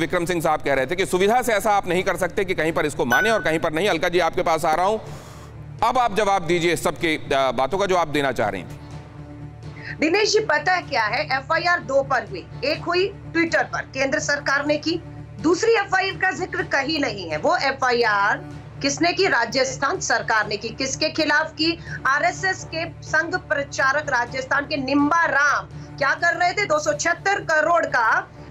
विक्रम सिंह साहब कह रहे थे कि सुविधा से ऐसा आप नहीं कर सकते कि कहीं पर इसको माने और कहीं पर नहीं। अलका जी आपके पास आ रहा हूं, अब आप जवाब दीजिए सबकी बातों का जो आप देना चाह रही हैं। दिनेश जी, पता है क्या है, एफआईआर 2 पर हुई। एक हुई ट्विटर पर केंद्र सरकार ने की, दूसरी एफआईआर का जिक्र कहीं नहीं है। वो एफआईआर किसने की? राजस्थान सरकार ने की। किसके खिलाफ की? आरएसएस के संघ प्रचारक राजस्थान के निम्बा राम क्या कर रहे थे? 276 करोड़ का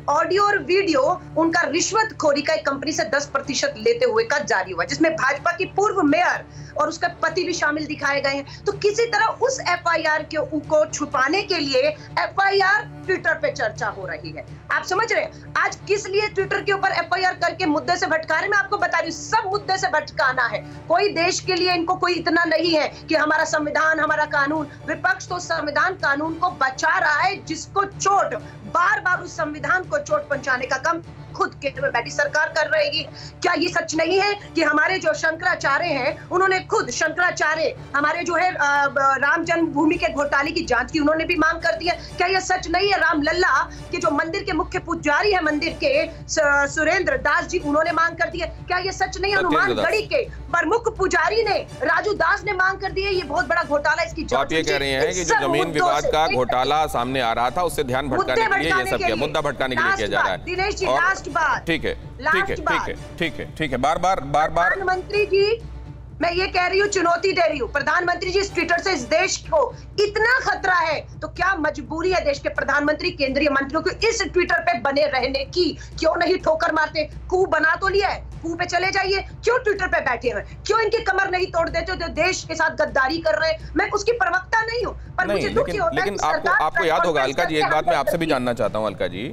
ऑडियो और वीडियो उनका रिश्वतखोरी का एक कंपनी से 10% लेते हुए का जारी हुआ, जिसमें भाजपा की पूर्व मेयर और उसका पति भी शामिल दिखाए गए हैं। तो किसी तरह उस एफआईआर को छुपाने के लिए एफआईआर ट्विटर पे चर्चा हो रही है। आप समझ रहे हैं आज किस लिए ट्विटर के ऊपर एफआईआर करके मुद्दे से भटका रहे? मैं आपको बता रही हूँ, सब मुद्दे से भटकाना है। कोई देश के लिए इनको कोई इतना नहीं है कि हमारा संविधान, हमारा कानून। विपक्ष तो संविधान कानून को बचा रहा है, जिसको चोट बार बार उस संविधान को चोट पहुंचाने का काम खुद केंद्र में बैठी सरकार कर रहेगी। क्या ये सच नहीं है कि हमारे जो शंकराचार्य हैं, उन्होंने खुद शंकराचार्य हमारे जो है राम जन्मभूमि के घोटाले की जांच की उन्होंने भी मांग कर दी है? क्या ये सच नहीं है? राम लल्ला के जो मंदिर के मुख्य पुजारी है मंदिर के सुरेंद्र दास जी, उन्होंने मांग कर दी है? क्या ये सच नहीं है? हनुमानगढ़ी के प्रमुख पुजारी ने राजू दास ने मांग कर दी है। ये बहुत बड़ा घोटाला, इसकी जांच। आप ये कह रहे हैं कि जो जमीन विवाद का घोटाला सामने आ रहा था, उससे ध्यान भटकाने के लिए ये सब किया, मुद्दा भटकाने के लिए किया जा रहा है। दिनेश जी, लास्ट बात। ठीक है, ठीक है। बार बार प्रधानमंत्री जी, मैं ये कह रही हूँ, चुनौती दे रही हूँ, प्रधानमंत्री जी, इस ट्विटर से इस देश को इतना खतरा है तो क्या मजबूरी है देश के प्रधानमंत्री, केंद्रीय मंत्रियों को इस ट्विटर पे बने रहने की? क्यों नहीं ठोकर मारते? कू बना तो लिया है, कू पे चले जाइए। क्यों ट्विटर पे बैठे हैं? क्यों इनकी कमर नहीं तोड़ देते जो देश के साथ गद्दारी कर रहे हैं? मैं उसकी प्रवक्ता नहीं हूँ, पर मुझे दुख होता है। लेकिन आपको याद होगा अलका जी, एक बात मैं आपसे भी जानना चाहता हूँ अलका जी,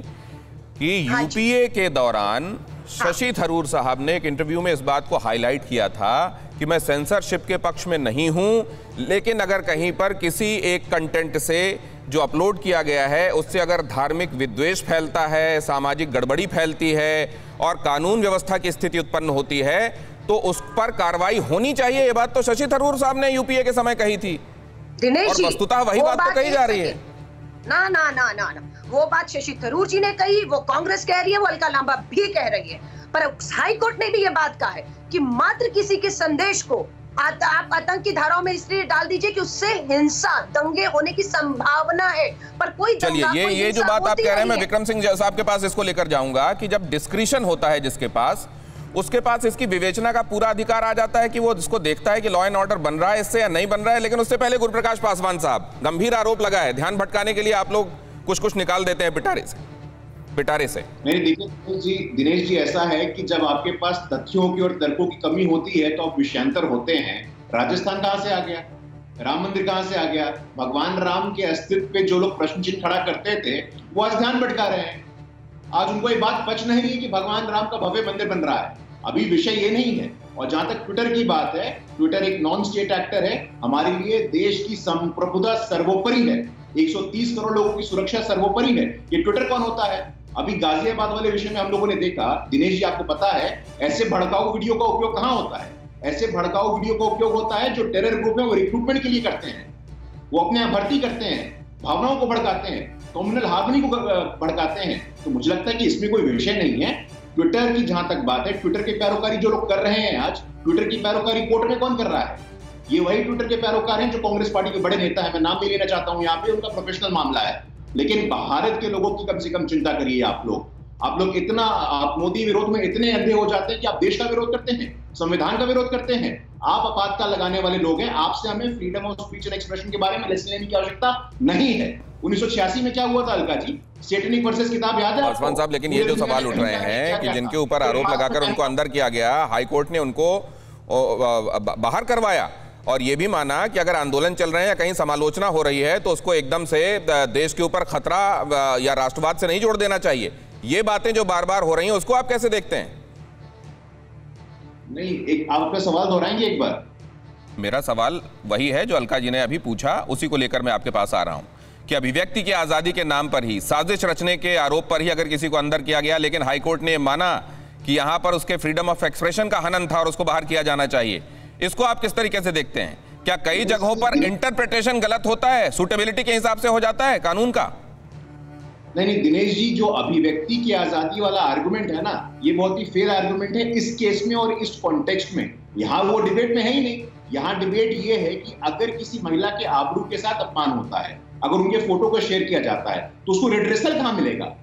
कि यूपीए के दौरान शशि थरूर साहब ने एक इंटरव्यू में इस बात को हाईलाइट किया था कि मैं सेंसरशिप के पक्ष में नहीं हूं, लेकिन अगर कहीं पर किसी एक कंटेंट से जो अपलोड किया गया है उससे अगर धार्मिक विद्वेष फैलता है, सामाजिक गड़बड़ी फैलती है और कानून व्यवस्था की स्थिति उत्पन्न होती है तो उस पर कार्रवाई होनी चाहिए। ये बात तो शशि थरूर साहब ने यूपीए के समय कही थी और वस्तुतः वही बात तो कही जा रही है। ना ना ना ना ना, वो बात शशि थरूर जी ने कही, वो कांग्रेस कह रही है, वो अलका लांबा भी कह रही है, पर हाई कोर्ट ने भी ये बात कहा है कि मात्र किसी के संदेश को आप आतंकी धाराओं में इसलिए डाल दीजिए कि उससे हिंसा, दंगे होने की संभावना है, पर कोई चलिए ये जो बात आप कह रहे हैं, मैं विक्रम सिंह साहब के पास इसको लेकर जाऊंगा कि जब डिस्क्रिशन होता है जिसके पास, उसके पास इसकी विवेचना का पूरा अधिकार आ जाता है कि वो इसको देखता है कि लॉ एंड ऑर्डर बन रहा है इससे या नहीं बन रहा है। लेकिन उससे पहले गुरुप्रकाश पासवान साहब, गंभीर आरोप लगा है, ध्यान भटकाने के लिए आप लोग कुछ निकाल देते हैं पिटारे से। नहीं देखिए दिनेश जी, ऐसा है कि जब आपके पास तथ्यों की और तर्कों की कमी होती है तो आप विषयांतर होते हैं। राजस्थान कहां से आ गया? राम मंदिर कहां से आ गया? भगवान राम के अस्तित्व पे जो लोग प्रश्न चिन्ह खड़ा करते थे वो आज ध्यान भटका रहे हैं। आज उनको ये बात पच नहीं रही कि भगवान राम का भव्य मंदिर बन रहा है। अभी विषय ये नहीं है। और जहां तक ट्विटर की बात है, ट्विटर एक नॉन स्टेट एक्टर है, हमारे लिए देश की संप्रभुता सर्वोपरि है, 130 करोड़ लोगों की सुरक्षा सर्वोपरि है। ये ट्विटर कौन होता है? अभी गाजियाबाद वाले विषय में हम लोगों ने देखा, दिनेश जी आपको पता है, ऐसे भड़काऊ वीडियो का उपयोग कहां होता है? ऐसे भड़काऊ वीडियो का उपयोग होता है जो टेरर ग्रुप है वो रिक्रूटमेंट के लिए करते हैं, वो अपने यहाँ भर्ती करते हैं, भावनाओं को भड़काते हैं, कम्युनल हार्मनी को भड़काते हैं। तो मुझे लगता है कि इसमें कोई विषय नहीं है। ट्विटर की जहां तक बात है, ट्विटर के पैरोकारी जो लोग कर रहे हैं आज, ट्विटर की पैरोकारी कोर्ट में कौन कर रहा है? ये वही ट्विटर के पैरोकार हैं जो कांग्रेस पार्टी के बड़े नेता है, मैं नाम नहीं लेना चाहता हूं यहाँ पे, उनका प्रोफेशनल मामला है। लेकिन भारत के लोगों की कम से कम चिंता करिए आप लोग इतना, आप मोदी विरोध में इतने अंधे हो जाते हैं कि आप देश का विरोध करते हैं, संविधान का विरोध करते हैं। आप आपातकाल लगाने वाले लोग हैं। आपसे हमें freedom of speech and expression के बारे में लेसन लेने की आवश्यकता नहीं है। 1986 में क्या हुआ था अलका जी? सेटनिक वर्सेस किताब याद है पासवान साहब? लेकिन ये जो सवाल उठ रहे हैं कि जिनके ऊपर आरोप लगाकर उनको अंदर किया गया, हाईकोर्ट ने उनको बाहर करवाया और ये भी माना कि अगर आंदोलन चल रहे हैं या कहीं समालोचना हो रही है तो उसको एकदम से देश के ऊपर खतरा या राष्ट्रवाद से नहीं जोड़ देना चाहिए। ये बातें जो बार बार हो रही हैं उसको आप कैसे देखते हैं? नहीं, आप अपना सवाल दोहराएंगे एक बार? मेरा सवाल वही है जो अलका जी ने अभी पूछा, उसी को लेकर मैं आपके पास आ रहा हूं कि अभिव्यक्ति की आजादी के नाम पर ही, साजिश रचने के आरोप पर ही अगर किसी को अंदर किया गया, लेकिन हाईकोर्ट ने माना कि यहां पर उसके फ्रीडम ऑफ एक्सप्रेशन का हनन था और उसको बाहर किया जाना चाहिए, इसको आप किस तरीके से देखते हैं? क्या कई जगहों पर इंटरप्रिटेशन गलत होता है, सूटेबिलिटी के हिसाब से हो जाता है कानून का? नहीं, दिनेश जी, जो अभिव्यक्ति की आजादी वाला आर्गुमेंट है ना, ये बहुत ही फेयर आर्गुमेंट है इस केस में और इस कॉन्टेक्स्ट में। यहाँ वो डिबेट में है ही नहीं। यहाँ डिबेट ये है कि अगर किसी महिला के आबरू के साथ अपमान होता है, अगर उनके फोटो को शेयर किया जाता है, तो उसको रिड्रेसल कहाँ मिलेगा?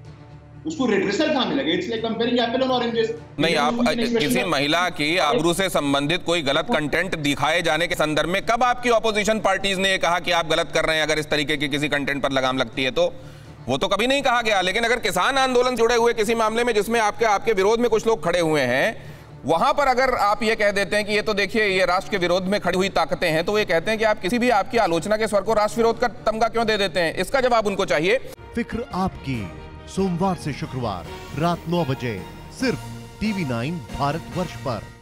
उसको रिड्रेसल कहाँ मिलेगा? It's like comparing Apple and oranges. नहीं, आप किसी महिला की आबरू से संबंधित कोई गलत कंटेंट दिखाए जाने के संदर्भ में कब आपकी ऑपोजिशन पार्टीज ने कहा कि आप गलत कर रहे हैं अगर इस तरीके की किसी कंटेंट पर लगाम लगती है? तो वो तो कभी नहीं कहा गया। लेकिन अगर किसान आंदोलन से जुड़े हुए किसी मामले में जिसमें आपके विरोध में कुछ लोग खड़े हुए हैं, वहां पर अगर आप ये कह देते हैं कि ये तो देखिए ये राष्ट्र के विरोध में खड़ी हुई ताकतें हैं, तो ये कहते हैं कि आप किसी भी आपकी आलोचना के स्वर को राष्ट्र विरोध का तमगा क्यों दे देते हैं? इसका जवाब उनको चाहिए। फिक्र आपकी, सोमवार से शुक्रवार रात 9 बजे सिर्फ TV9 भारतवर्ष पर।